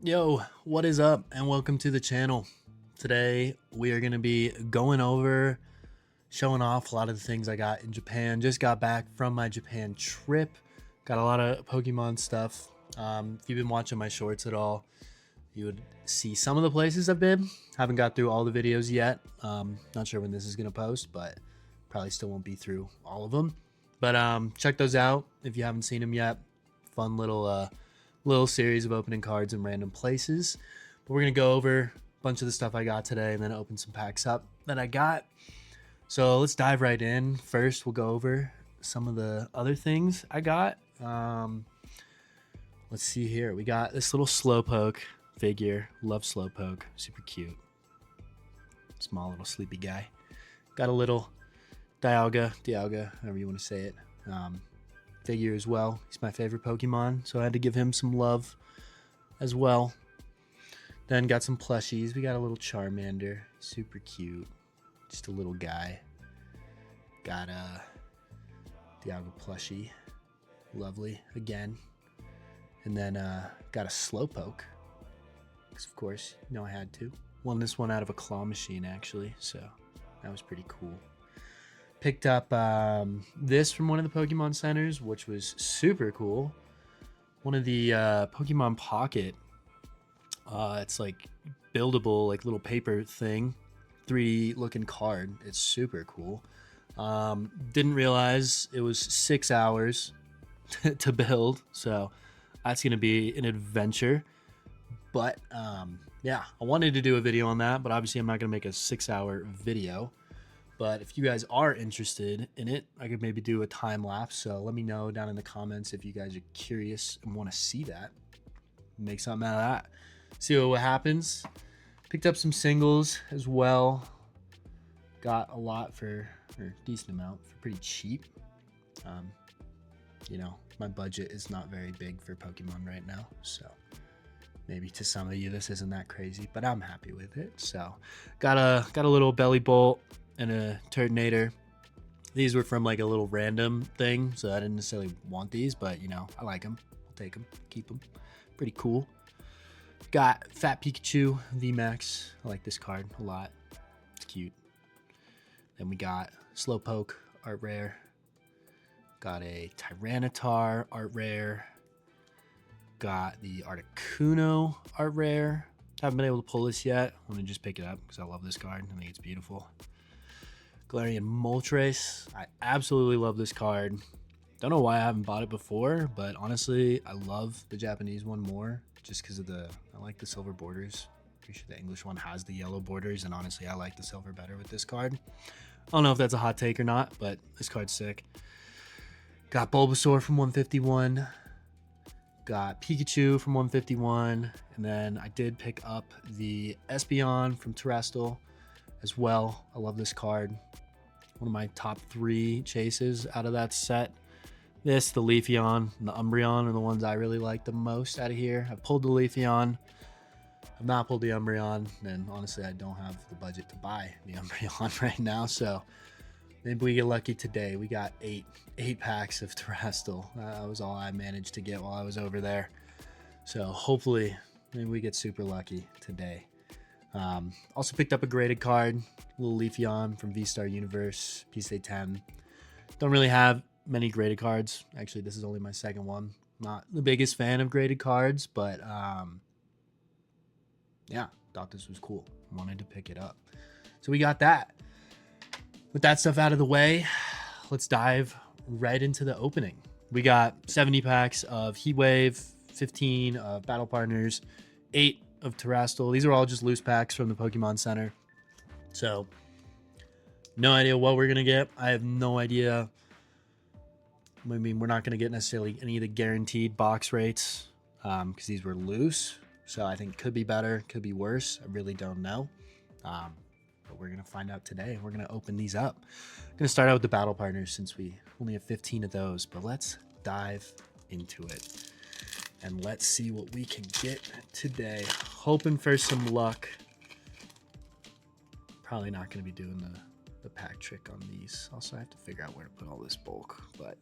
Yo, what is up and welcome to the channel. Today we are going to be going over, showing off a lot of the things I got in Japan. Just got back from my Japan trip. Got a lot of Pokemon stuff. If you've been watching my shorts at all, you would see some of the places I've been. Haven't got through all the videos yet. Not sure when this is going to post, but probably still won't be through all of them. But check those out if you haven't seen them yet. Fun little series of opening cards in random places. But we're gonna go over a bunch of the stuff I got today and then open some packs up that I got. So let's dive right in. First, we'll go over some of the other things I got. Let's see here. We got this little Slowpoke figure. Love Slowpoke. Super cute. Small little sleepy guy. Got a little Dialga, however you want to say it. Figure as well. He's my favorite Pokemon, so I had to give him some love as well. Then got some plushies. We got a little Charmander, super cute, just a little guy. Got a Dialga plushie, lovely again. And then got a Slowpoke, because of course, you know I had to. Won this one out of a claw machine actually, so that was pretty cool. Picked up this from one of the Pokemon centers, which was super cool. One of the Pokemon Pocket. It's like buildable, like little paper thing. 3D looking card. It's super cool. Didn't realize it was 6 hours to build, so that's gonna be an adventure. But yeah, I wanted to do a video on that, but obviously I'm not gonna make a 6-hour video. But if you guys are interested in it, I could maybe do a time lapse. So let me know down in the comments if you guys are curious and want to see that. Make something out of that. See what happens. Picked up some singles as well. Got a lot or a decent amount for pretty cheap. You know, my budget is not very big for Pokemon right now. So maybe to some of you this isn't that crazy, but I'm happy with it. So got a little Belly Bolt and a Turtonator. These were from like a little random thing, so I didn't necessarily want these, but you know, I like them. I'll take them, keep them. Pretty cool. Got Fat Pikachu VMAX. I like this card a lot. It's cute. Then we got Slowpoke Art Rare. Got a Tyranitar Art Rare. Got the Articuno Art Rare. Haven't been able to pull this yet. I'm gonna just pick it up because I love this card. I think it's beautiful. Galarian Moltres. I absolutely love this card. Don't know why I haven't bought it before, but honestly, I love the Japanese one more just because of I like the silver borders. Pretty sure the English one has the yellow borders, and honestly, I like the silver better with this card. I don't know if that's a hot take or not, but this card's sick. Got Bulbasaur from 151. Got Pikachu from 151. And then I did pick up the Espeon from Terastal as well. I love this card. One of my top 3 chases out of that set. This, the Leafeon, and the Umbreon are the ones I really like the most out of here. I've pulled the Leafeon. I've not pulled the Umbreon, and honestly, I don't have the budget to buy the Umbreon right now, so maybe we get lucky today. We got eight packs of Terastal. That was all I managed to get while I was over there. So hopefully, maybe we get super lucky today. Also picked up a graded card, little Leafeon from V-Star Universe, PSA 10. Don't really have many graded cards. Actually, this is only my second one. Not the biggest fan of graded cards, but yeah, thought this was cool. Wanted to pick it up. So we got that. With that stuff out of the way, let's dive right into the opening. We got 70 packs of Heatwave, 15 of Battle Partners, 8 of Terastal. These are all just loose packs from the Pokemon Center. So, no idea what we're going to get. I have no idea. I mean, we're not going to get necessarily any of the guaranteed box rates because these were loose. So I think it could be better, could be worse. I really don't know. But we're going to find out today. We're going to open these up. I'm going to start out with the Battle Partners since we only have 15 of those. But let's dive into it. And let's see what we can get today. Hoping for some luck. Probably not going to be doing the pack trick on these. Also, I have to figure out where to put all this bulk. But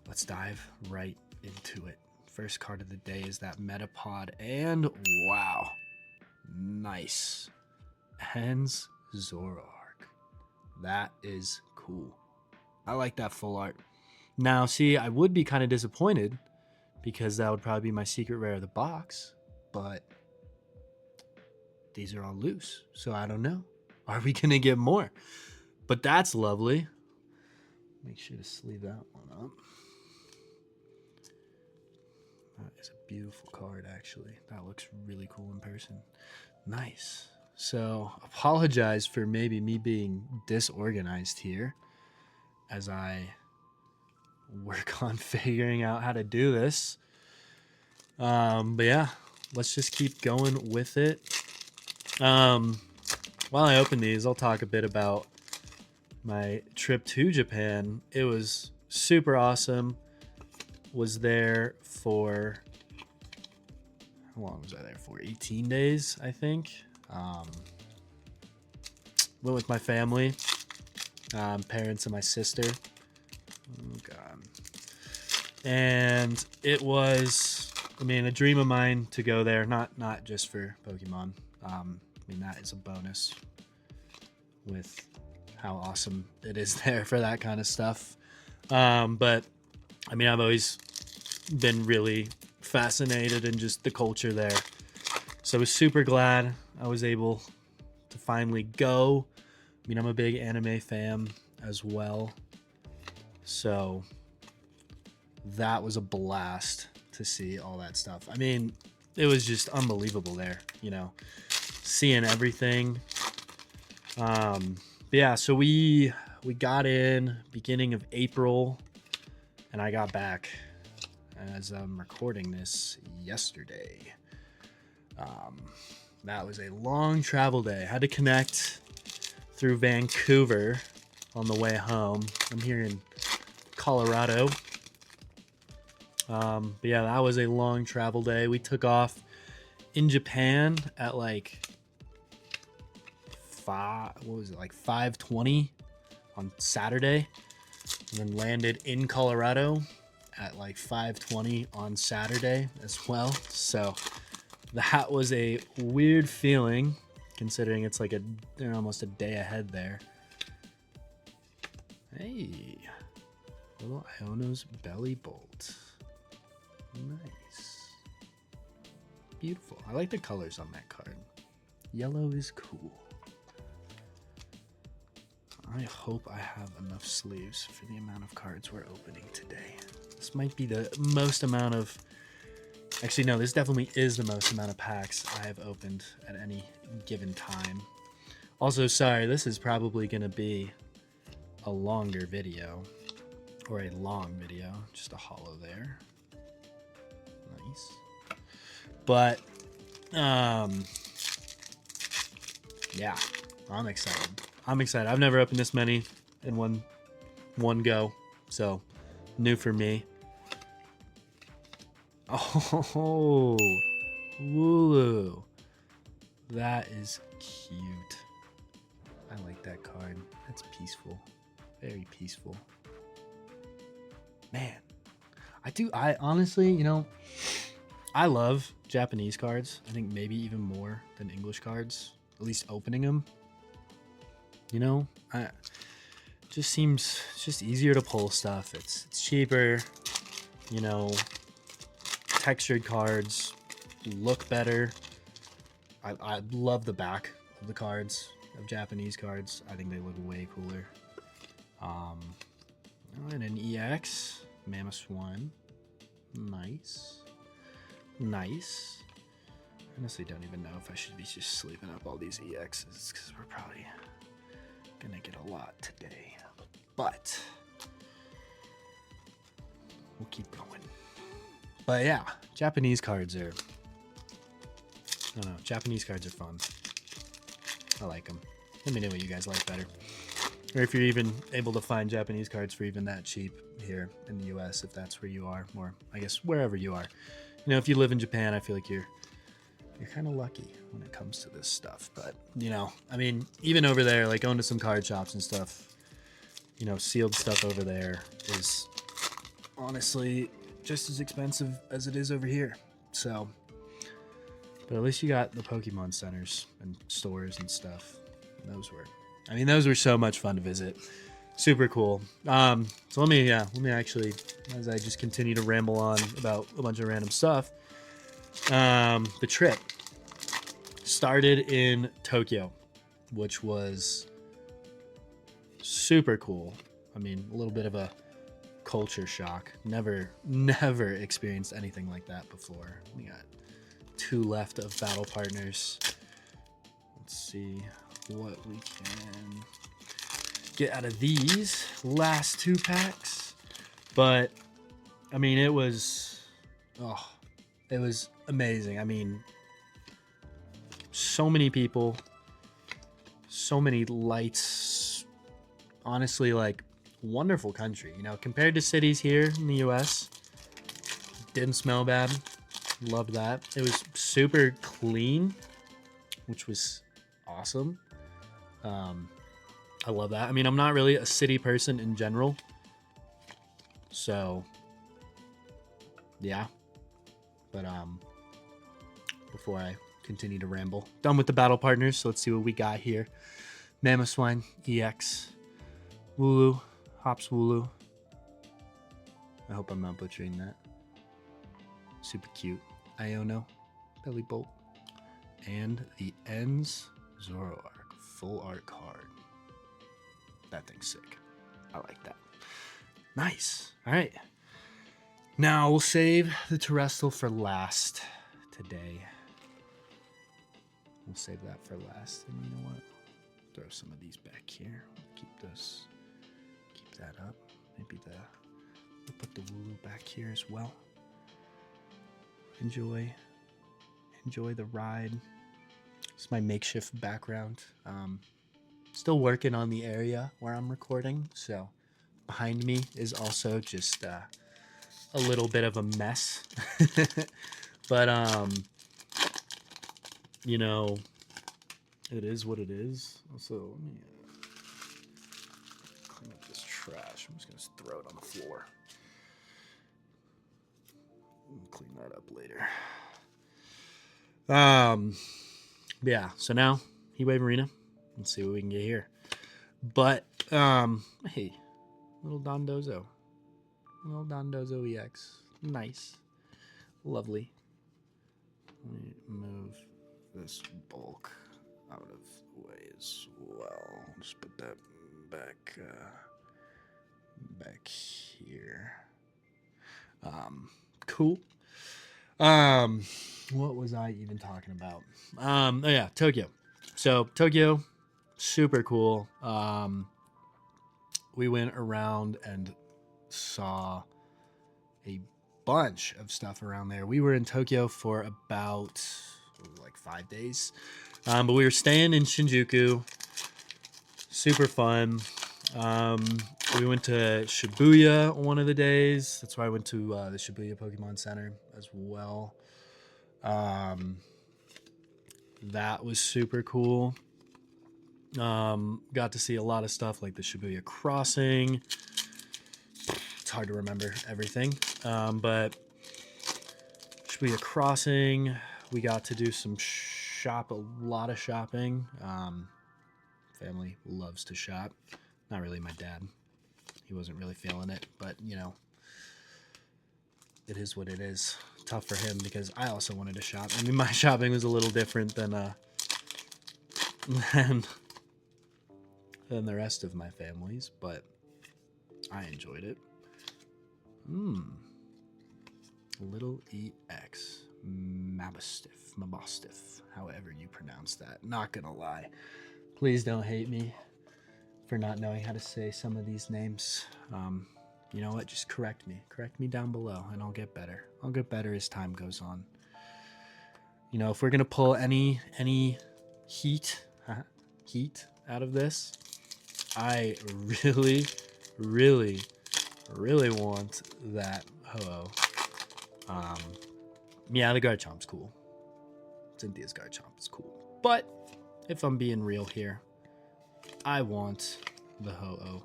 let's dive right into it. First card of the day is that Metapod, and wow, nice. Hens Zoroark. That is cool. I like that full art. Now, see, I would be kind of disappointed because that would probably be my secret rare of the box, but these are all loose, so I don't know. Are we going to get more? But that's lovely. Make sure to sleeve that one up. That is a beautiful card, actually. That looks really cool in person. Nice. So, apologize for maybe me being disorganized here as I work on figuring out how to do this. But yeah, let's just keep going with it. While I open these, I'll talk a bit about my trip to Japan. It was super awesome. Was there for, how long was I there for? 18 days, I think. Went with my family, parents and my sister. Oh God. And it was, I mean, a dream of mine to go there. Not just for Pokemon. I mean, that is a bonus with how awesome it is there for that kind of stuff. But I mean, I've always been really fascinated in just the culture there. So I was super glad I was able to finally go. I mean, I'm a big anime fan as well. So that was a blast to see all that stuff. I mean, it was just unbelievable there, you know, seeing everything. Yeah, so we got in beginning of April, and I got back as I'm recording this yesterday. That was a long travel day. Had to connect through Vancouver on the way home. I'm here in Colorado. But yeah, that was a long travel day. We took off in Japan at like 5:20 on Saturday, and then landed in Colorado at like 5:20 on Saturday as well. So that was a weird feeling considering it's like almost a day ahead there. Hey, little Iono's Belly Bolt. Nice. Beautiful. I like the colors on that card. Yellow is cool. I hope I have enough sleeves for the amount of cards we're opening today. This might be the most amount of... Actually, no, this definitely is the most amount of packs I have opened at any given time. Also, sorry, this is probably going to be a longer video. Or a long video. Just a holo there. Nice. But, yeah, I'm excited. I'm excited. I've never opened this many in one go, so new for me. Oh, Wooloo. That is cute. I like that card. That's peaceful. Very peaceful. Man, I honestly, you know, I love Japanese cards. I think maybe even more than English cards, at least opening them. You know, just seems it's just easier to pull stuff. It's cheaper, you know, textured cards look better. I love the back of the cards, of Japanese cards. I think they look way cooler. And an EX, Mamoswine. Nice. Nice. Honestly, don't even know if I should be just sleeving up all these EXs because we're probably gonna get a lot today, but we'll keep going. But yeah, Japanese cards are, I don't know, Japanese cards are fun. I like them. Let me know what you guys like better, or if you're even able to find Japanese cards for even that cheap here in the US, if that's where you are, or I guess wherever you are. You know, if you live in Japan, I feel like you're kind of lucky when it comes to this stuff. But, you know, I mean, even over there, like going to some card shops and stuff, you know, sealed stuff over there is honestly just as expensive as it is over here. So, but at least you got the Pokemon centers and stores and stuff. Those were so much fun to visit. Super cool. So let me actually, as I just continue to ramble on about a bunch of random stuff, the trip started in Tokyo, which was super cool. I mean, a little bit of a culture shock. Never experienced anything like that before. We got 2 left of battle partners. Let's see what we can get out of these last 2 packs. But I mean, it was amazing. I mean, so many people, so many lights. Honestly, like, wonderful country, you know, compared to cities here in the US. Didn't smell bad. Loved that. It was super clean, which was awesome. I love that. I mean, I'm not really a city person in general, so yeah. But before I continue to ramble, done with the battle partners, so let's see what we got here. Mamoswine EX, Wooloo, Hops Wooloo. I hope I'm not butchering that. Super cute. Iono, Belly Bolt, and the Ends Zoroark full art card. That thing's sick. I like that. Nice. All right. Now we'll save the Terastal for last today. We'll save that for last. And you know what? Throw some of these back here. Keep that up. Maybe we'll put the Wooloo back here as well. Enjoy the ride. It's my makeshift background. Still working on the area where I'm recording, so behind me is also just a little bit of a mess. But you know, it is what it is. Also, let me clean up this trash. I'm just gonna throw it on the floor. We'll clean that up later. Yeah, so now Heatwave Arena. Let's see what we can get here. But hey, little Dondozo EX, nice, lovely. Let me move this bulk out of the way as well. Just put that back here. Cool. What was I even talking about? Oh yeah, Tokyo. So Tokyo, super cool. We went around and saw a bunch of stuff around there. We were in Tokyo for about like 5 days, but we were staying in Shinjuku. Super fun. We went to Shibuya one of the days. That's why I went to the Shibuya Pokemon Center as well. That was super cool. Got to see a lot of stuff like the Shibuya Crossing. It's hard to remember everything, but Shibuya Crossing, we got to do a lot of shopping. Family loves to shop. Not really my dad. He wasn't really feeling it, but you know, it is what it is. Tough for him because I also wanted to shop. I mean, my shopping was a little different than the rest of my family's, but I enjoyed it. Little EX, Mabostiff, however you pronounce that. Not gonna lie. Please don't hate me for not knowing how to say some of these names. You know what? Just correct me. Correct me down below, and I'll get better. I'll get better as time goes on. You know, if we're gonna pull any heat out of this, I really want that Ho-Oh. Yeah, the Garchomp's cool. Cynthia's Garchomp is cool. But if I'm being real here, I want the Ho-Oh.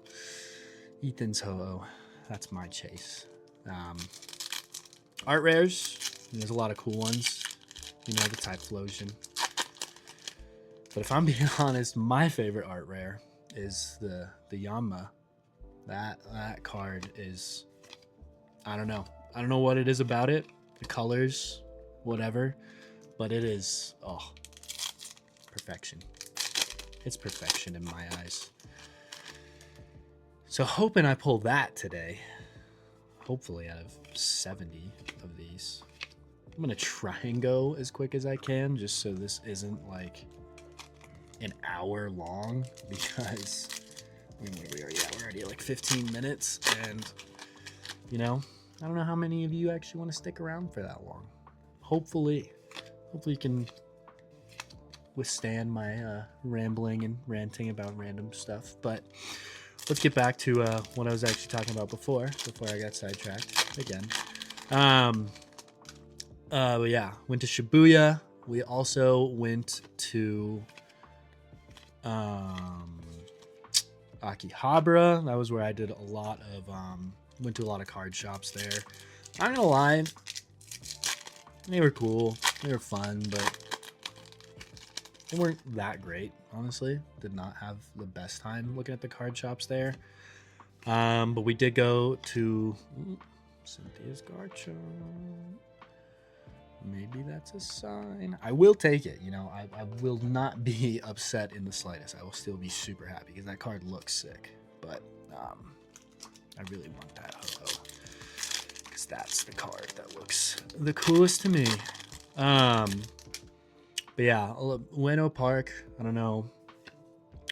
Ethan's Ho-Oh. That's my chase. art rares. There's a lot of cool ones. You know, the Typhlosion. But if I'm being honest, my favorite art rare is the Yanma. That card is, I don't know. I don't know what it is about it. The colors, whatever. But it is, perfection. It's perfection in my eyes. So hoping I pull that today. Hopefully out of 70 of these. I'm going to try and go as quick as I can just so this isn't like an hour long because where we are, we're already at like 15 minutes and you know, I don't know how many of you actually want to stick around for that long. Hopefully you can withstand my rambling and ranting about random stuff, but let's get back to what I was actually talking about before I got sidetracked again. But yeah, went to Shibuya. We also went to Akihabara. That was where I did a lot of went to a lot of card shops there. I'm not gonna lie, they were cool, they were fun, but they weren't that great, honestly. Did not have the best time looking at the card shops there. But we did go to Cynthia's Garchomp. Maybe that's a sign. I will take it. You know, I will not be upset in the slightest. I will still be super happy because that card looks sick. But I really want that Ho-Oh because that's the card that looks the coolest to me. But yeah, Ueno Park. I don't know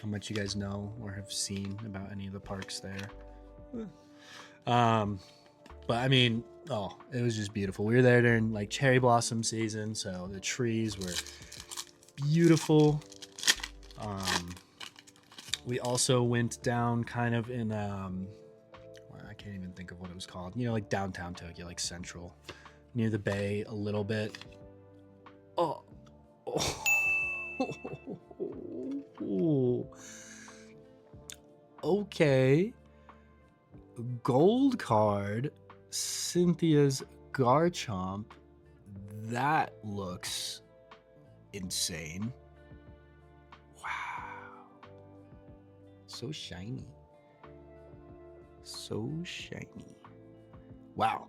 how much you guys know or have seen about any of the parks there. But I mean, it was just beautiful. We were there during like cherry blossom season, so the trees were beautiful. We also went down kind of in I can't even think of what it was called. You know, like downtown Tokyo, like central, near the bay a little bit. Okay. Gold card, Cynthia's Garchomp. That looks insane. Wow. So shiny. So shiny. Wow.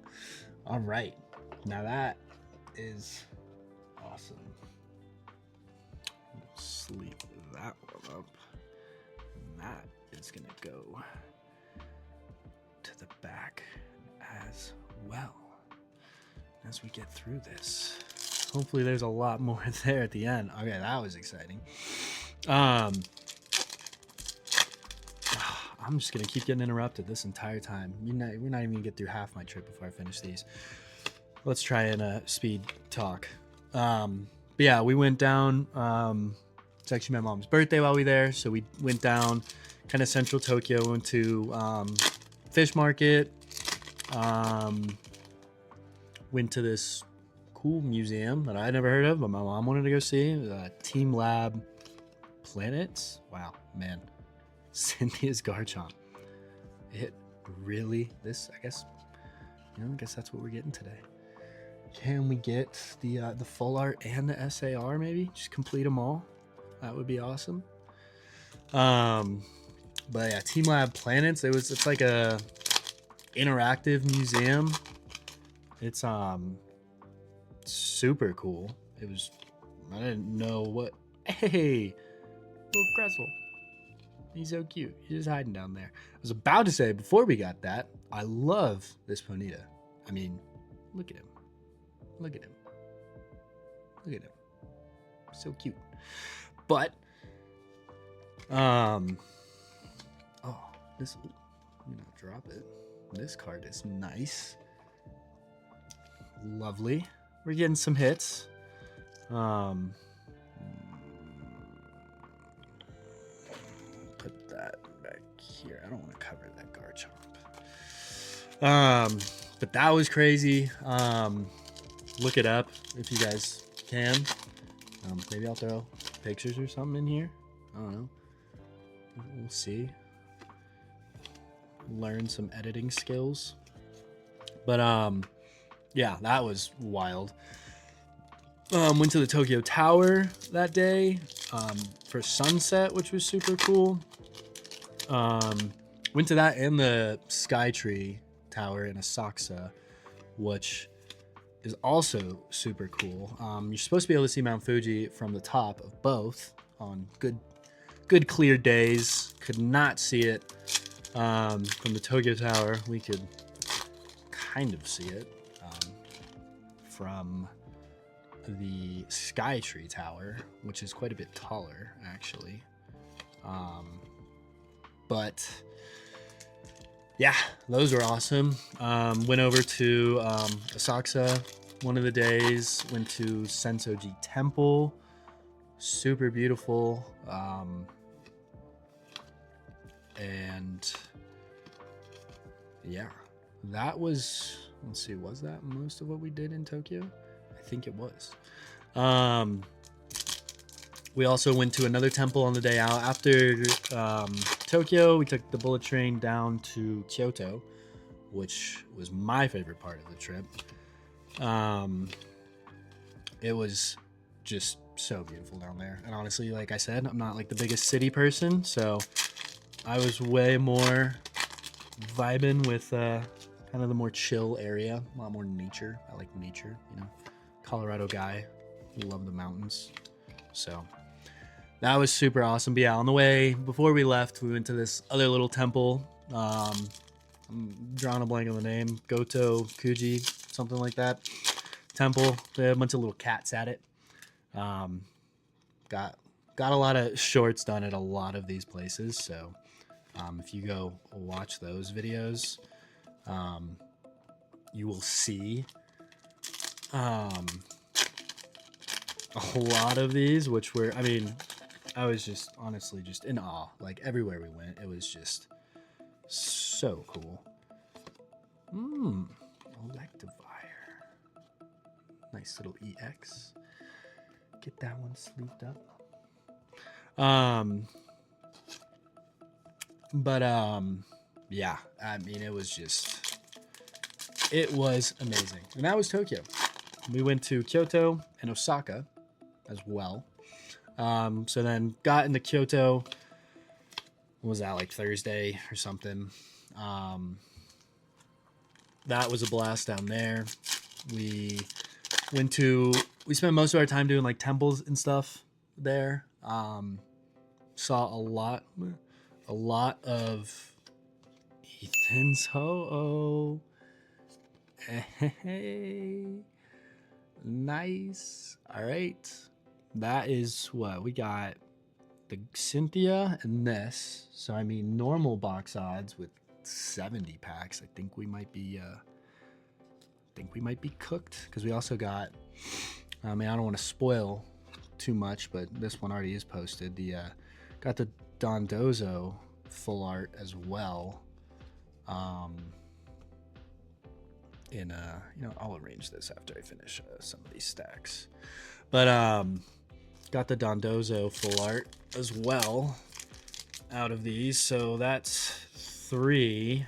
All right. Now that is awesome. Sleep that one up. And that is going to go to the back as well as we get through this. Hopefully there's a lot more there at the end. Okay, that was exciting. I'm just gonna keep getting interrupted this entire time. We're not even gonna get through half my trip before I finish these. Let's try and speed talk. But yeah, we went down. It's actually my mom's birthday while we were there, so we went down kind of central Tokyo. Went to fish market. Went to this cool museum that I never heard of, but my mom wanted to go see. Team Lab Planets. Wow, man. Cynthia's Garchomp. It really, I guess that's what we're getting today. Can we get the full art and the SAR maybe? Just complete them all. That would be awesome. But yeah, Team Lab Planets. It's like a interactive museum. It's super cool. I didn't know what. Hey, little Cressel. He's so cute. He's just hiding down there. I was about to say before we got that, I love this Ponyta. I mean, look at him. Look at him. Look at him. So cute. But this, I'm gonna drop it. This card is nice. Lovely. We're getting some hits. Put that back here. I don't want to cover that Garchomp. But that was crazy. Look it up if you guys can. Maybe I'll throw pictures or something in here. I don't know. We'll see. Learn some editing skills. But yeah, that was wild. Went to the Tokyo Tower that day for sunset, which was super cool. Went to that and the Skytree Tower in Asakusa, which is also super cool. You're supposed to be able to see Mount Fuji from the top of both on good clear days. Could not see it from the Tokyo Tower. We could kind of see it from the Skytree Tower, which is quite a bit taller, actually. But yeah, those were awesome. Went over to Asakusa one of the days. Went to Sensoji Temple. Super beautiful. And yeah, that was, let's see, was that most of what we did in Tokyo? I think it was. We also went to another temple on the day out. After Tokyo, we took the bullet train down to Kyoto, which was my favorite part of the trip. It was just so beautiful down there. And honestly, like I said, I'm not like the biggest city person, so I was way more vibing with kind of the more chill area. A lot more nature. I like nature, you know. Colorado guy. Love the mountains. So that was super awesome. But yeah, on the way, before we left, we went to this other little temple. I'm drawing a blank on the name. Goto Kuji, something like that. Temple. They had a bunch of little cats at it. Got a lot of shorts done at a lot of these places. So if you go watch those videos, you will see a lot of these, which were, I mean, I was just honestly just in awe. Like everywhere we went, it was just so cool. Electivire. Nice little EX. Get that one sleeved up. Yeah, I mean, it was amazing. And that was Tokyo. We went to Kyoto and Osaka as well. So then got into Kyoto. What was that, like Thursday or something? That was a blast down there. We spent most of our time doing like temples and stuff there. Saw a lot of Ethan's Ho-Oh. Hey, nice. All right. That is what we got. The Cynthia and this. So I mean, normal box odds with 70 packs. I think we might be cooked, because we also got, I mean, I don't want to spoil too much, but this one already is posted. Got the Dondozo full art as well. I'll arrange this after I finish some of these stacks. But got the Dondozo full art as well out of these, so that's 3.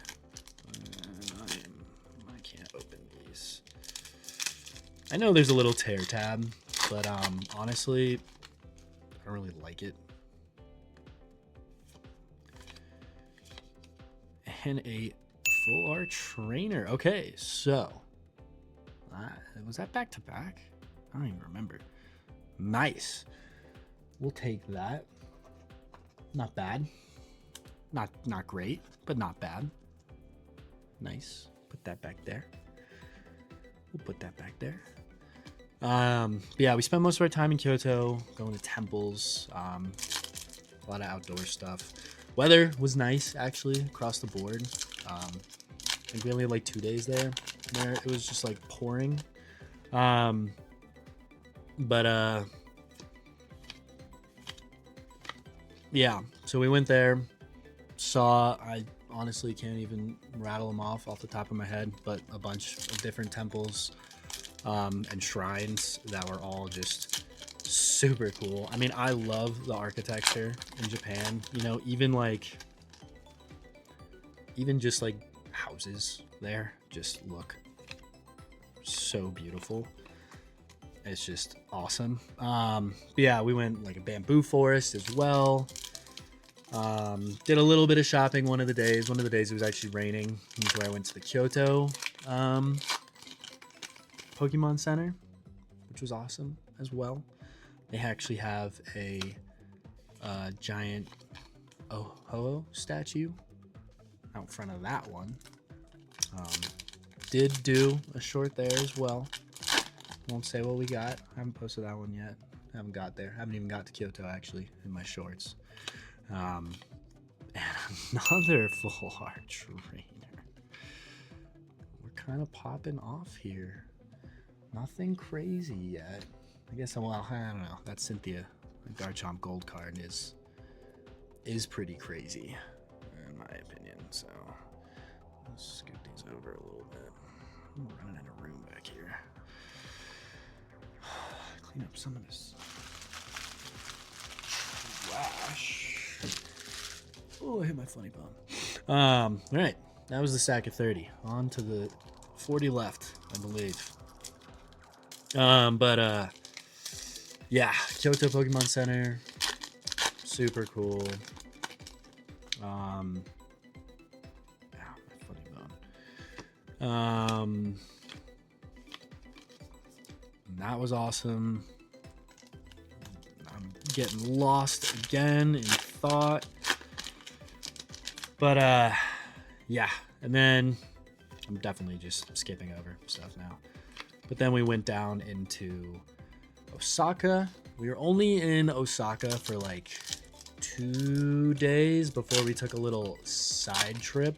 I can't open these. I know there's a little tear tab, but honestly, I don't really like it. And a full art trainer. Okay, so was that back to back? I don't even remember. Nice. We'll take that. Not bad. Not great, but not bad. Nice. Put that back there. We'll put that back there. Yeah, we spent most of our time in Kyoto, going to temples, a lot of outdoor stuff. Weather was nice, actually, across the board. I think we only had like 2 days there. It was just like pouring. Yeah, so we went there, I honestly can't even rattle them off the top of my head, but a bunch of different temples and shrines that were all just super cool. I mean, I love the architecture in Japan, you know, even just like houses there just look so beautiful. It's just awesome. But yeah, we went like a bamboo forest as well. Did a little bit of shopping one of the days. One of the days it was actually raining. That's where I went to the Kyoto Pokemon Center, which was awesome as well. They actually have a giant Ho-Ho statue out front of that one. Did do a short there as well. Won't say what we got. I haven't posted that one yet. I haven't got there. I haven't even got to Kyoto actually in my shorts. And another full art trainer. We're kind of popping off here. Nothing crazy yet. I guess, well, I don't know. That Cynthia Garchomp gold card is pretty crazy, in my opinion. So let's scoot these over a little bit. I'm running out of room back here. Clean up some of this trash. Oh, I hit my funny bone. All right, that was the stack of 30. On to the 40 left, I believe. Yeah, Kyoto Pokemon Center, super cool. Yeah, my funny bone. That was awesome. I'm getting lost again in thought. But yeah, and then I'm definitely just skipping over stuff now. But then we went down into Osaka. We were only in Osaka for like 2 days before we took a little side trip.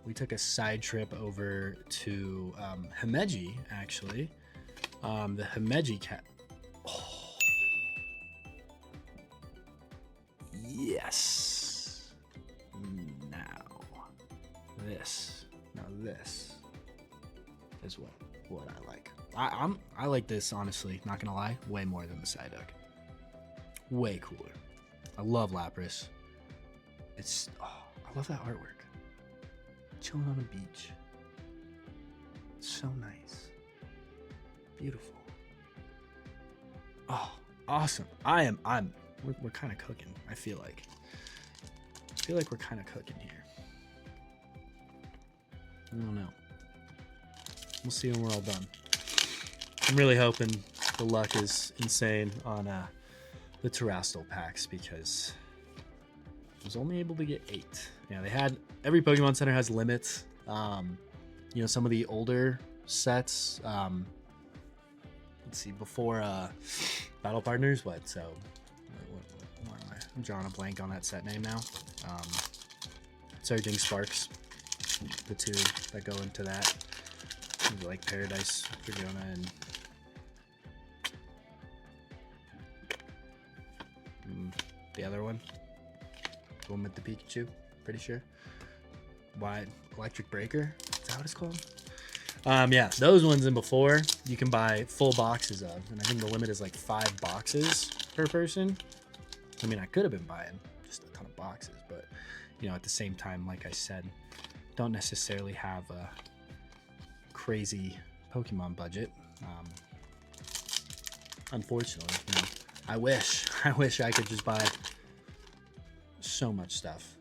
We took a side trip over to Himeji, actually. The Himeji cat. Oh. Yes. Now this is what I like. I like this, honestly, not gonna lie, way more than the Psyduck. Way cooler. I love Lapras. I love that artwork. Chilling on a beach. So nice. Beautiful. Oh, awesome. We're kind of cooking, I feel like. We're kind of cooking here. I don't know. We'll see when we're all done. I'm really hoping the luck is insane on the Terastal packs because I was only able to get 8. Yeah, every Pokemon Center has limits. Some of the older sets. Let's see, before Battle Partners, what am I? I'm drawing a blank on that set name now. Surging Sparks, the 2 that go into that. Like Paradise, Dragona, and the other one. The one with the Pikachu, pretty sure. Why? Electric Breaker? Is that what it's called? Yeah, those ones and before, you can buy full boxes of. And I think the limit is like 5 boxes per person. I mean, I could have been buying just a ton of boxes, but, at the same time, like I said, don't necessarily have a crazy Pokemon budget. Unfortunately, I wish I could just buy so much stuff.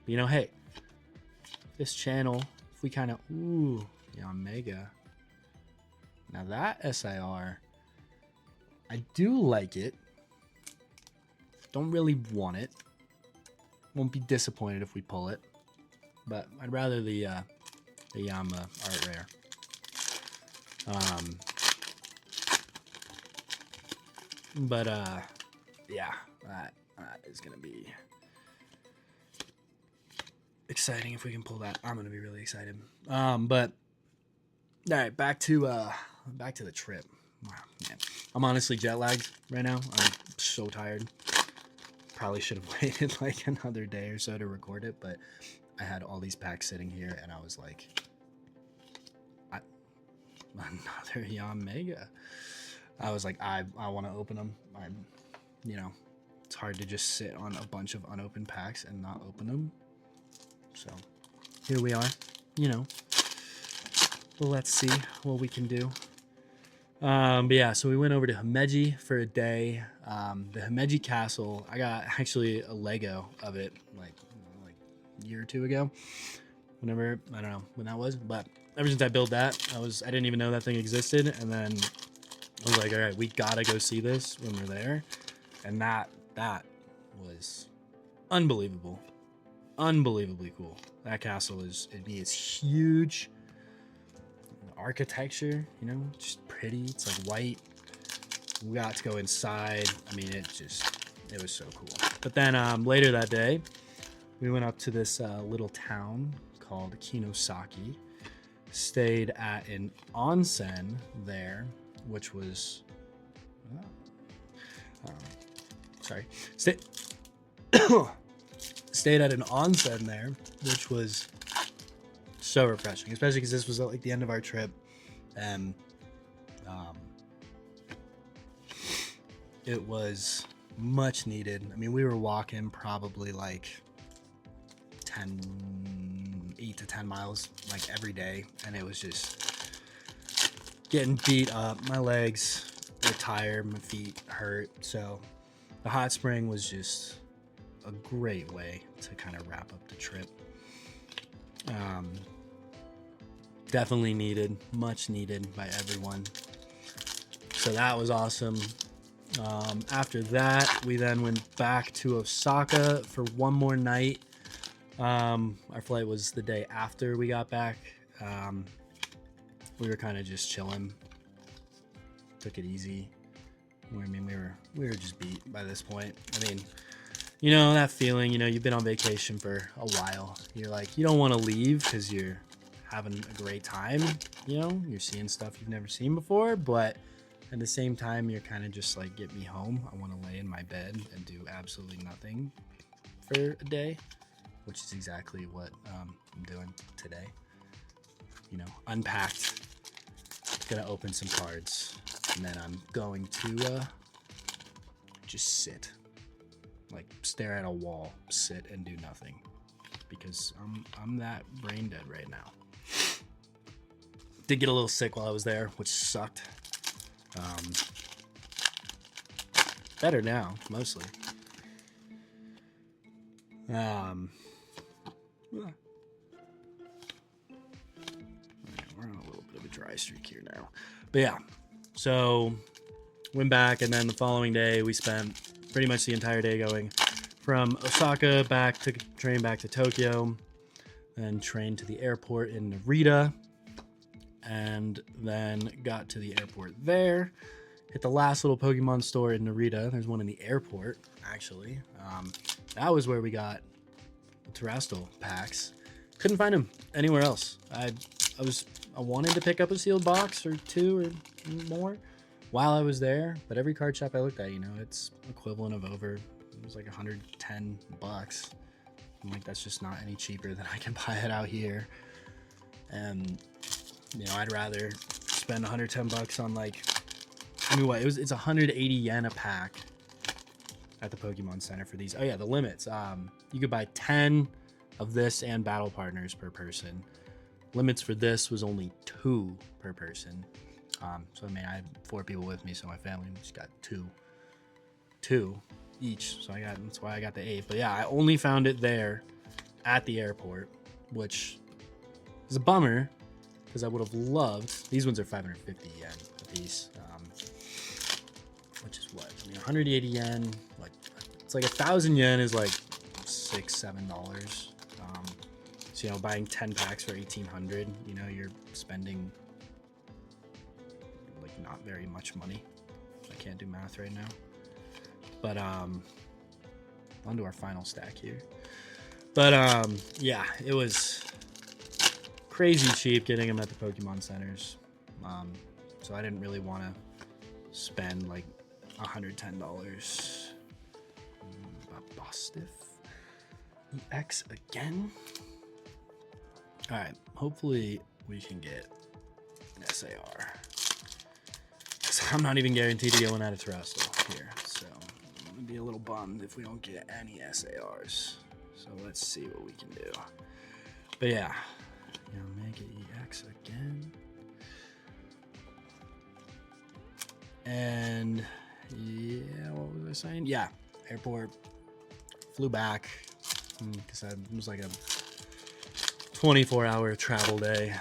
Hey, this channel, if we kind of, Mega. Now that SIR, I do like it. Don't really want it. Won't be disappointed if we pull it, but I'd rather the Yama art rare. Yeah, that is gonna be exciting if we can pull that. I'm gonna be really excited. But all right, back to the trip. Wow, man. I'm honestly jet lagged right now. I'm so tired. Probably should have waited like another day or so to record it, but I had all these packs sitting here, and I was like, another Yam Mega. I was like, I want to open them. It's hard to just sit on a bunch of unopened packs and not open them. So here we are. Well, let's see what we can do. But yeah, so we went over to Himeji for a day. The Himeji Castle, I got actually a Lego of it like a year or two ago. Whenever, I don't know when that was, but ever since I built that, I didn't even know that thing existed. And then I was like, all right, we gotta go see this when we're there. And that was unbelievable. Unbelievably cool. That castle is huge. The architecture, you know, just pretty. It's like white. We got to go inside. I mean, it was so cool. But then later that day, we went up to this little town called Kinosaki. Stayed at an onsen there, which was stayed at an onsen there, which was so refreshing, especially because this was like the end of our trip, and it was much needed. I mean, we were walking probably like 8 to 10 miles like every day, and it was just getting beat up. My legs were tired, my feet hurt, so the hot spring was just a great way to kind of wrap up the trip. Definitely needed, much needed by everyone. So that was awesome. After that, we then went back to Osaka for one more night. Our flight was the day after we got back. We were kind of just chilling, took it easy. I mean, we were just beat by this point. I mean, you know that feeling. You know, you've been on vacation for a while. You're like, you don't want to leave because you're having a great time. You know, you're seeing stuff you've never seen before, but at the same time, you're kind of just like, get me home. I want to lay in my bed and do absolutely nothing for a day, which is exactly what I'm doing today. You know, unpacked, gonna open some cards, and then I'm going to just sit, like stare at a wall, sit and do nothing, because I'm that brain dead right now. Did get a little sick while I was there, which sucked. Better now, mostly. We're on a little bit of a dry streak here now. But yeah, so went back, and then the following day we spent pretty much the entire day going from Osaka back to Tokyo, then train to the airport in Narita, and then got to the airport there. Hit the last little Pokemon store in Narita. There's one in the airport, actually. That was where we got the Terastal packs. Couldn't find them anywhere else. I wanted to pick up a sealed box or two or more while I was there, but every card shop I looked at, you know, it's equivalent of it was like $110. I'm like, that's just not any cheaper than I can buy it out here. And you know, I'd rather spend $110 on like, I mean, what it's 180 yen a pack at the Pokemon Center for these. Oh yeah, the limits. You could buy 10 of this and battle partners per person. Limits for this was only 2 per person. So I mean, I had 4 people with me, so my family just got two each. So that's why I got the 8. But yeah, I only found it there at the airport, which is a bummer because I would have loved. These ones are 550 yen a piece, which is what, I mean, 180 yen. Like, it's like 1,000 yen is like $6-7. So you know, buying 10 packs for 1,800, you know, you're spending like not very much money. I can't do math right now. But on to our final stack here. But yeah, it was crazy cheap getting them at the Pokemon centers. So I didn't really want to spend like $110. Bostiff EX again. All right, hopefully we can get an SAR. I'm not even guaranteed to get one out of Terastal here, so I'm gonna be a little bummed if we don't get any SARs. So let's see what we can do. But yeah, Mega EX again. And yeah, what was I saying? Yeah, airport. Flew back because it was like a 24-hour travel day.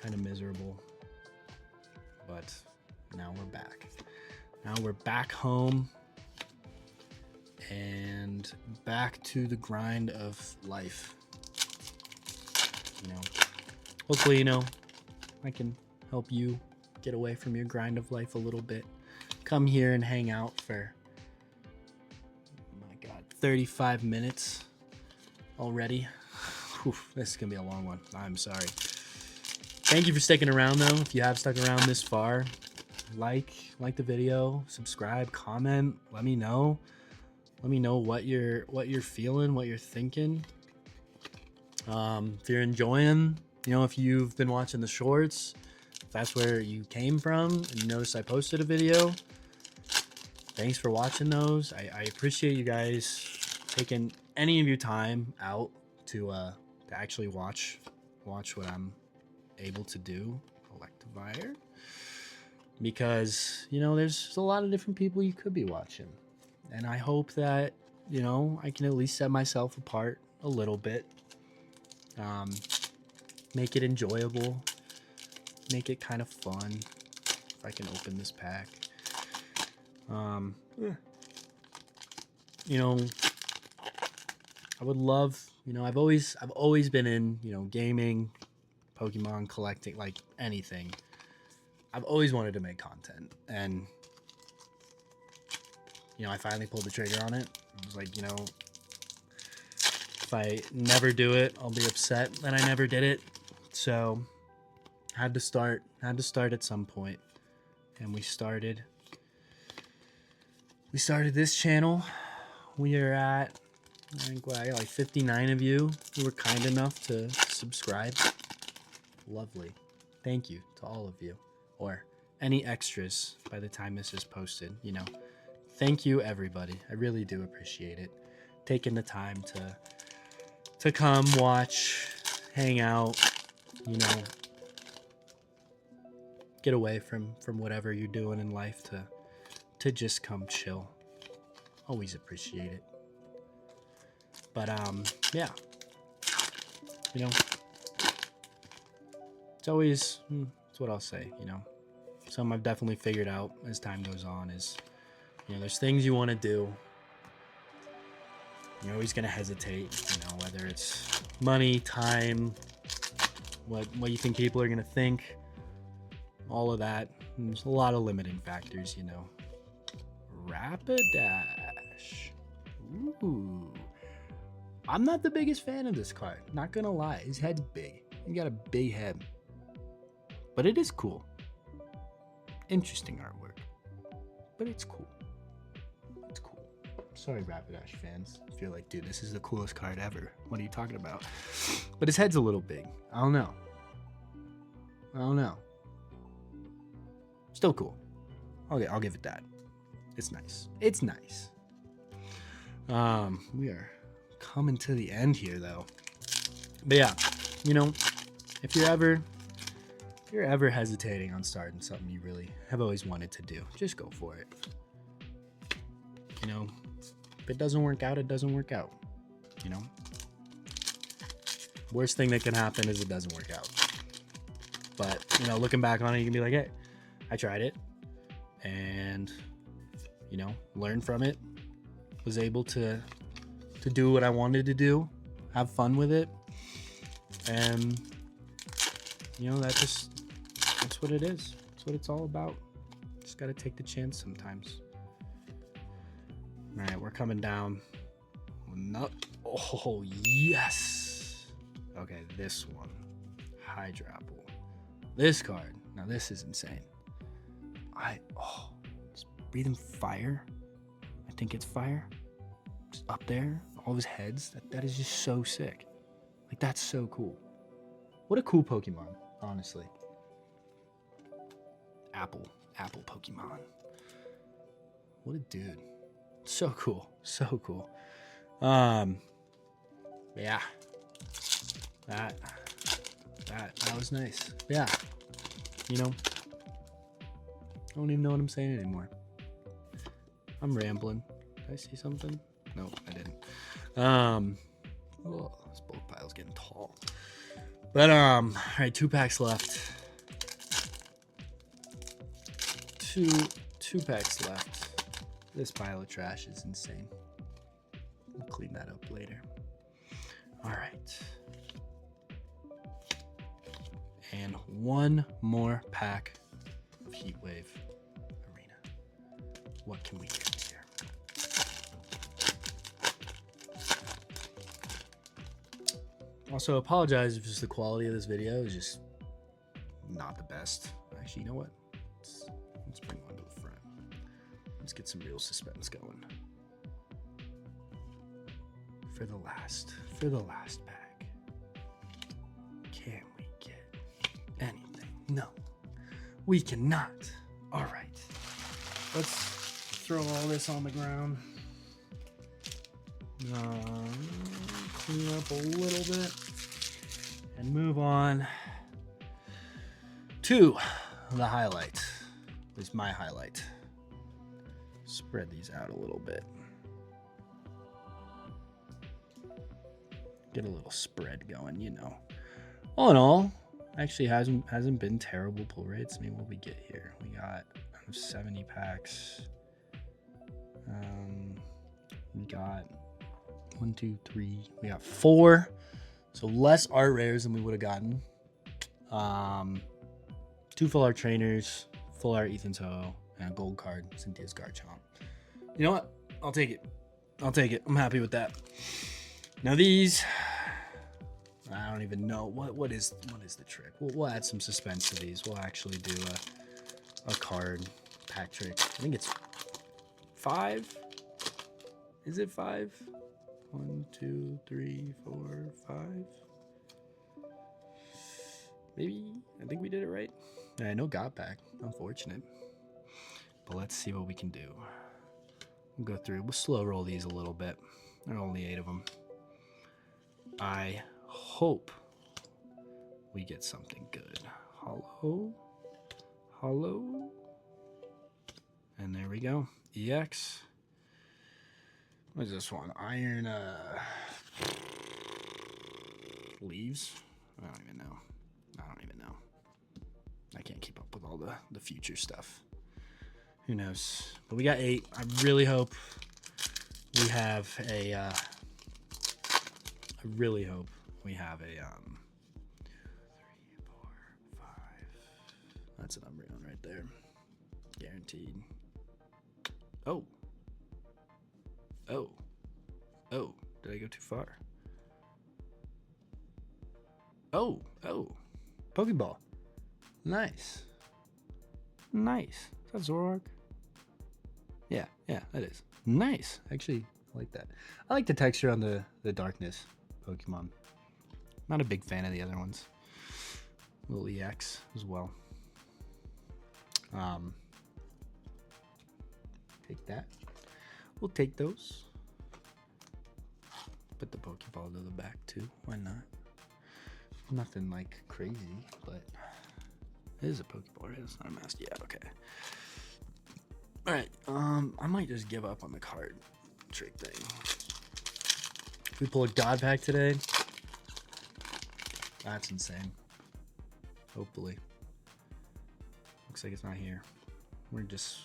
Kind of miserable. But now we're back. Now we're back home and back to the grind of life. Hopefully, I can help you get away from your grind of life a little bit. Come here and hang out for, oh my God, 35 minutes already. Oof, this is gonna be a long one. I'm sorry. Thank you for sticking around though. If you have stuck around this far, like the video, subscribe, comment, let me know. Let me know what you're feeling, what you're thinking. If you're enjoying, if you've been watching the shorts, if that's where you came from and you noticed I posted a video, thanks for watching those. I appreciate you guys taking any of your time out to actually watch what I'm able to do, Electivire, because there's a lot of different people you could be watching, and I hope that I can at least set myself apart a little bit, make it enjoyable, make it kind of fun. If I can open this pack, I would love, I've always been in gaming, Pokemon, collecting, like anything. I've always wanted to make content, and I finally pulled the trigger on it. I was like, if I never do it, I'll be upset that I never did it. So had to start at some point, and we started this channel. We are at, I think, I got like 59 of you who were kind enough to subscribe. Lovely. Thank you to all of you, or any extras by the time this is posted. Thank you, everybody. I really do appreciate it. Taking the time to come watch, hang out, get away from whatever you're doing in life to just come chill. Always appreciate it. But yeah, it's always, it's what I'll say, something I've definitely figured out as time goes on is, there's things you want to do. You're always going to hesitate, whether it's money, time, what you think people are going to think, all of that. And there's a lot of limiting factors, Rapidash. Ooh. I'm not the biggest fan of this card, not going to lie. His head's big. He got a big head. But it is cool. Interesting artwork. But it's cool. It's cool. Sorry, Rapidash fans. I feel like, dude, this is the coolest card ever. What are you talking about? But his head's a little big. I don't know. Still cool. Okay, I'll give it that. It's nice. It's nice. We are coming to the end here, though. But yeah, if you're ever hesitating on starting something you really have always wanted to do, just go for it. If it doesn't work out, it doesn't work out. Worst thing that can happen is it doesn't work out. But, looking back on it, you can be like, hey, I tried it and, learned from it, was able to do what I wanted to do, have fun with it. And, that's what it is. That's what it's all about. Just got to take the chance sometimes. All right, we're coming down. No. Oh, yes. Okay, this one. Hydrapple. This card. Now, this is insane. Just breathing fire. I think it's fire. Just up there. All of his heads. That is just so sick. Like, that's so cool. What a cool Pokemon, honestly. Apple Pokemon. What a dude. So cool. So cool. Yeah. That was nice. Yeah. I don't even know what I'm saying anymore. I'm rambling. Did I see something? No, I didn't. Oh, this bulk pile's getting tall. But all right, 2 packs left. Two packs left. This pile of trash is insane. We'll clean that up later. All right. And 1 more pack of Heatwave Arena. What can we get here? Also, apologize if just the quality of this video is just not the best. Actually, you know what? Let's bring one to the front. Let's get some real suspense going. For the last pack. Can we get anything? No, we cannot. All right, let's throw all this on the ground. Clean up a little bit and move on to the highlight. At least my highlight. Spread these out a little bit. Get a little spread going, you know. All in all, actually hasn't been terrible pull rates. I mean, what we get here? We got 70 packs. We got 1, 2, 3. We got 4. So less art rares than we would have gotten. 2 full art trainers, full art Ethan Toho, and a gold card, Cynthia's Garchomp. You know what? I'll take it. I'm happy with that. Now these, I don't even know what is the trick. We'll add some suspense to these. We'll actually do a card pack trick. I think it's 5. Is it 5? 1, 2, 3, 4, 5. Maybe. I think we did it right. I know got back. Unfortunate. But let's see what we can do. We'll go through. We'll slow roll these a little bit. There are only 8 of them. I hope we get something good. Hollow. And there we go. EX. What is this one? Iron leaves? I don't even know. I can't keep up with all the future stuff. Who knows? But we got 8. I really hope we have a I really hope we have a 2, 3, 4, 5. That's an Umbreon right there. Guaranteed. Oh, did I go too far? Oh, Pokeball. Nice. Is that Zoroark? Yeah, that is. Nice. Actually, I like that. I like the texture on the darkness Pokemon. Not a big fan of the other ones. Little EX as well. Take that. We'll take those. Put the Pokeball to the back too. Why not? Nothing like crazy, but it is a Pokeball, right? It's not a mask. Yeah, okay. Alright, I might just give up on the card trick thing. If we pull a God Pack today, that's insane. Hopefully. Looks like it's not here. We're just...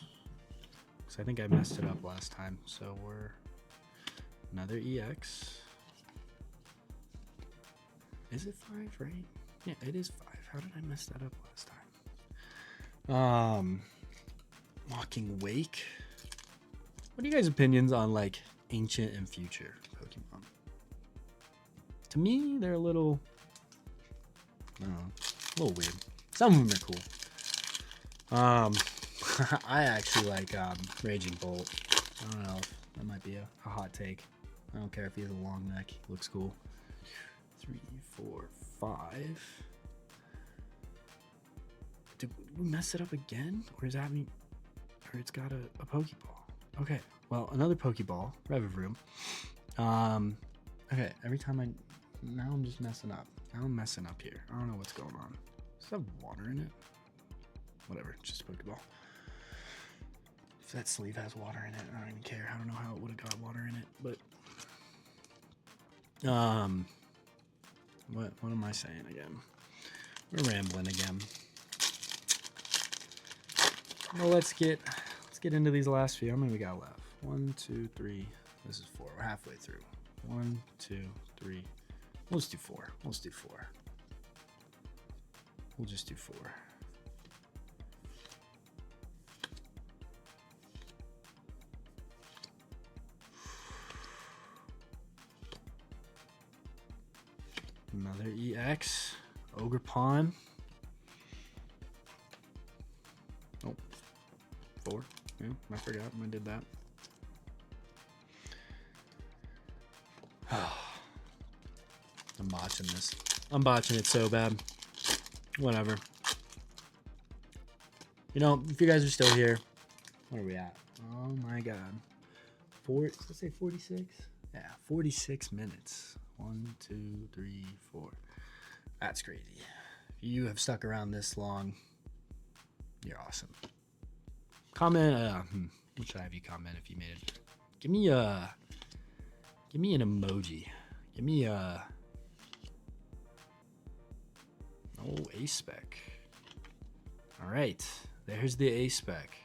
because I think I messed it up last time. So we're... another EX. Is it 5, right? Yeah, it is 5. How did I mess that up last time? Walking Wake. What are you guys' opinions on like ancient and future Pokemon? To me, they're a little, I don't know, a little weird. Some of them are cool. I actually like Raging Bolt. I don't know if that might be a hot take. I don't care if he has a long neck. He looks cool. 3, 4, 5. Did we mess it up again? Or does that mean... or it's got a Pokeball. Okay, well, another Pokeball. Revivroom. Okay, every time now I'm just messing up. Now I'm messing up here. I don't know what's going on. Does it have water in it? Whatever, it's just a Pokeball. If that sleeve has water in it, I don't even care. I don't know how it would have got water in it, but what am I saying again? We're rambling again. Well, let's get into these last few. How many we got left? 1, 2, 3. This is 4. We're halfway through. 1, 2, 3. We'll just do 4. Let's do 4. We'll just do 4. Another EX. Ogre Pawn. Oh. 4. Yeah, I forgot when I did that. I'm botching this. I'm botching it so bad. Whatever. You know, if you guys are still here, what are we at? Oh my god. Let's say 46? Yeah, 46 minutes. 1, 2, 3, 4. That's crazy. If you have stuck around this long, you're awesome. Comment, what should I have you comment if you made it? Give me an emoji. Give me a... Oh, A-spec. All right, there's the A-spec.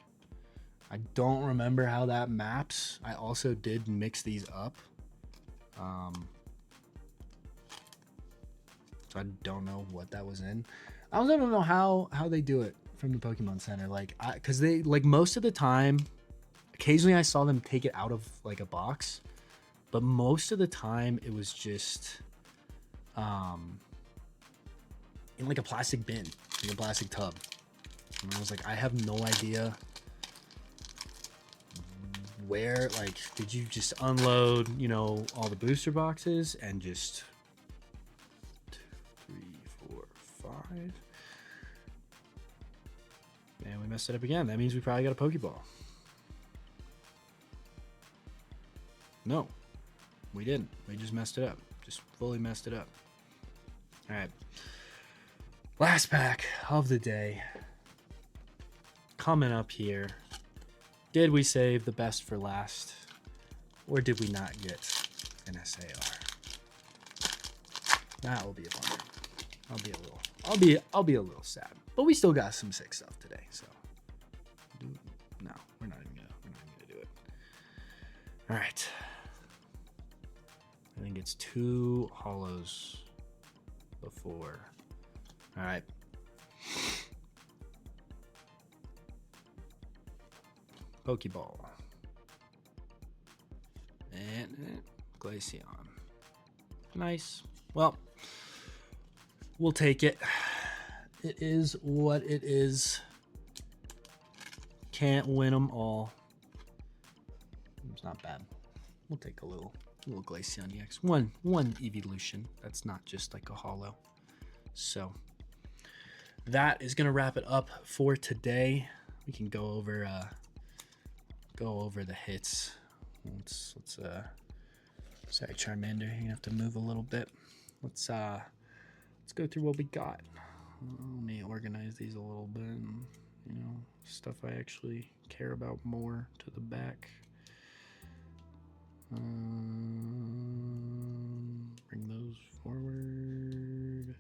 I don't remember how that maps. I also did mix these up. So I don't know what that was in. I also don't know how they do it from the Pokemon Center. Like, because they, like, most of the time, occasionally I saw them take it out of, like, a box. But most of the time, it was just in like a plastic bin, like a plastic tub. And I was like, I have no idea where, like, did you just unload, you know, all the booster boxes and just 2, 3, 4, 5. And we messed it up again. That means we probably got a Pokeball. No. We didn't. We just messed it up. Just fully messed it up. All right. Last pack of the day. Coming up here. Did we save the best for last? Or did we not get an SAR? That will be a bummer. I'll be a little sad. But we still got some sick stuff today, so no, we're not even gonna do it. All right. I think it's 2 hollows before. All right. Pokeball. And Glaceon. Nice. Well, we'll take it. It is what it is. Can't win them all. It's not bad. We'll take a little Glaceon EX. One evolution. That's not just like a hollow. So that is gonna wrap it up for today. We can go over the hits. Let's sorry, Charmander, you're gonna have to move a little bit. Let's go through what we got. Let me organize these a little bit, and, you know, stuff I actually care about more to the back. Bring those forward.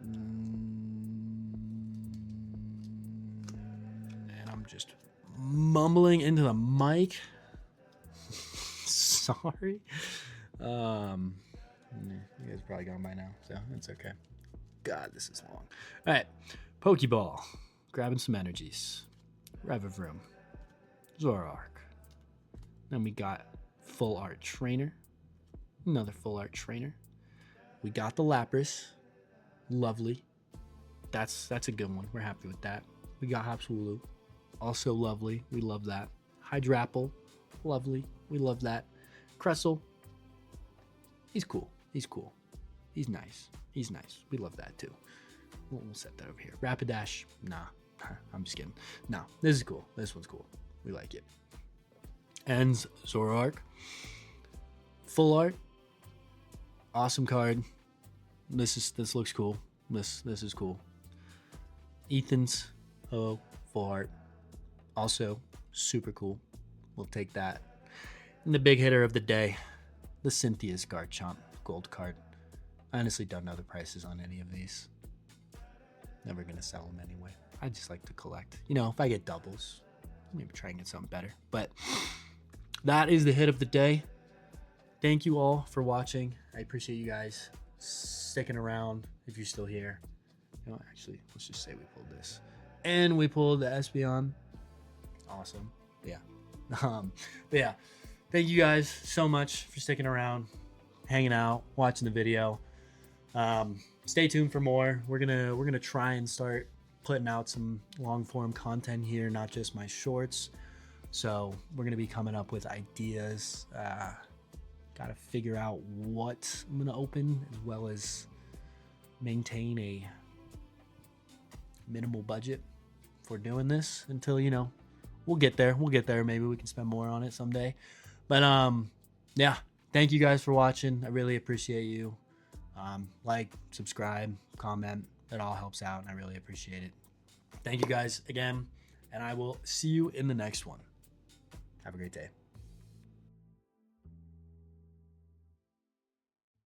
And I'm just mumbling into the mic. Sorry. You guys are probably gone by now, so it's okay. God, this is long. All right, Pokeball. Grabbing some energies. Revavroom. Zoroark. Then we got Full Art Trainer. Another Full Art Trainer. We got the Lapras. Lovely. That's a good one. We're happy with that. We got Hapswooloo. Also lovely. We love that. Hydrapple. Lovely. We love that. Cressel. He's cool. He's cool. He's nice. He's nice. We love that too. We'll set that over here. Rapidash. Nah. I'm just kidding. No. This is cool. This one's cool. We like it. Ends Zoroark. Full Art. Awesome card. This looks cool. This is cool. Ethan's. Oh, Full Art. Also, super cool. We'll take that. And the big hitter of the day, the Cynthia's Garchomp gold card. I honestly don't know the prices on any of these. Never gonna sell them anyway. I just like to collect. You know, if I get doubles, maybe try and get something better. But that is the hit of the day. Thank you all for watching. I appreciate you guys sticking around if you're still here. You know, actually, let's just say we pulled this. And we pulled the Espeon. Awesome. Yeah. But yeah, thank you guys so much for sticking around, hanging out, watching the video. Stay tuned for more. We're gonna try and start putting out some long form content here, not just my shorts. So we're gonna be coming up with ideas. Gotta figure out what I'm gonna open, as well as maintain a minimal budget for doing this until, you know, we'll get there. Maybe we can spend more on it someday. But yeah, thank you guys for watching. I really appreciate you. Like, subscribe, comment. It all helps out, and I really appreciate it. Thank you guys again, and I will see you in the next one. Have a great day.